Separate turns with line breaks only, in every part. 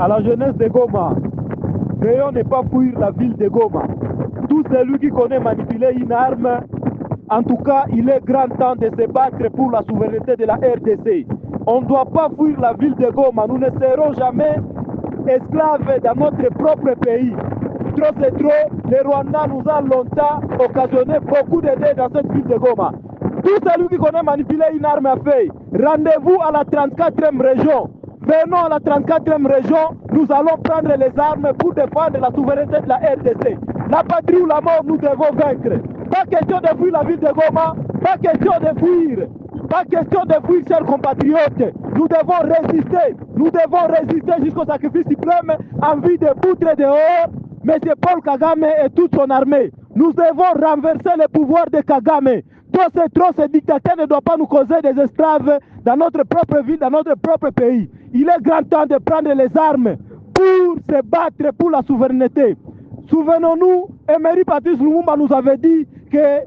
À la jeunesse de Goma, veuillons ne pas fuir la ville de Goma. Tout celui qui connaît manipuler une arme, en tout cas, il est grand temps de se battre pour la souveraineté de la RDC. On ne doit pas fuir la ville de Goma. Nous ne serons jamais esclaves dans notre propre pays. Trop c'est trop, le Rwanda nous a longtemps occasionné beaucoup de dégâts dans cette ville de Goma. Tout celui qui connaît manipuler une arme à feu, rendez-vous à la 34e région. Venons à la 34e région, nous allons prendre les armes pour défendre la souveraineté de la RDC. La patrie ou la mort, nous devons vaincre. Pas question de fuir la ville de Goma, pas question de fuir. Pas question de fuir, chers compatriotes. Nous devons résister jusqu'au sacrifice suprême en vue de foutre dehors M. Paul Kagame et toute son armée. Nous devons renverser le pouvoir de Kagame. Ce dictateur ne doit pas nous causer des esclaves dans notre propre ville, dans notre propre pays. Il est grand temps de prendre les armes pour se battre pour la souveraineté. Souvenons-nous, Emery Patrice Lumumba nous avait dit que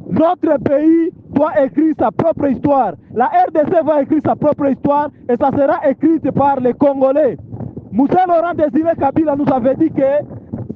notre pays doit écrire sa propre histoire. La RDC va écrire sa propre histoire et ça sera écrite par les Congolais. Moussa Laurent Désiré Kabila nous avait dit que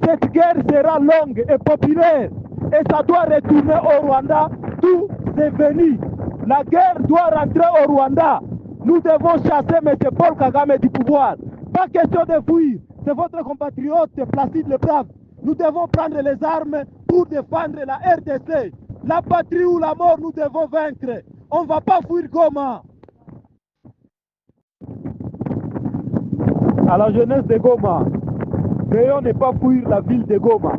cette guerre sera longue et populaire et ça doit retourner au Rwanda. Tout c'est venu. La guerre doit rentrer au Rwanda. Nous devons chasser M. Paul Kagame du pouvoir. Pas question de fuir. C'est votre compatriote Placide Lebrave. Nous devons prendre les armes pour défendre la RDC. La patrie ou la mort, nous devons vaincre. On ne va pas fuir Goma. À la jeunesse de Goma, veuillons ne pas fuir la ville de Goma.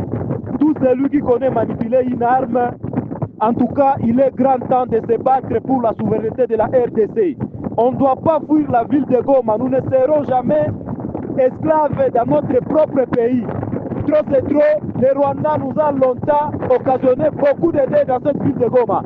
Tout celui qui connaît manipuler une arme, en tout cas, il est grand temps de se battre pour la souveraineté de la RDC. On ne doit pas fuir la ville de Goma. Nous ne serons jamais esclaves dans notre propre pays. Trop c'est trop, le Rwanda nous a longtemps occasionné beaucoup de dégâts dans cette ville de Goma.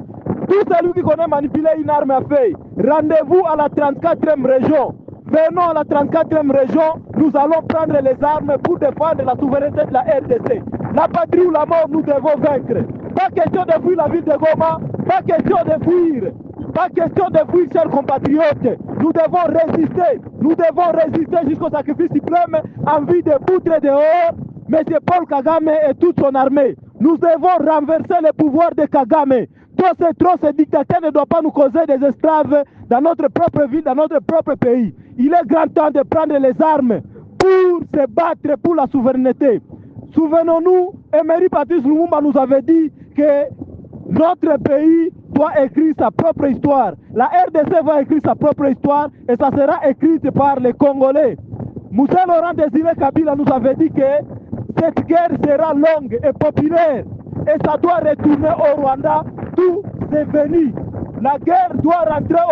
Tout celui qui connaît manipuler une arme à feu, rendez-vous à la 34e région. Venons à la 34e région, nous allons prendre les armes pour défendre la souveraineté de la RDC. La patrie ou la mort, nous devons vaincre. Pas question de fuir la ville de Goma, pas question de fuir. Pas question de fuir, chers compatriotes. Nous devons résister jusqu'au sacrifice suprême en vue de foutre dehors M. Paul Kagame et toute son armée. Nous devons renverser le pouvoir de Kagame. Ce dictateur ne doit pas nous causer des esclaves dans notre propre ville, dans notre propre pays. Il est grand temps de prendre les armes pour se battre pour la souveraineté. Souvenons-nous, Emery Patrice Lumumba nous avait dit que notre pays doit écrire sa propre histoire. La RDC va écrire sa propre histoire et ça sera écrite par les Congolais. Moussa Laurent Désiré Kabila nous avait dit que cette guerre sera longue et populaire et ça doit retourner au Rwanda. Tout c'est venu. La guerre doit rentrer au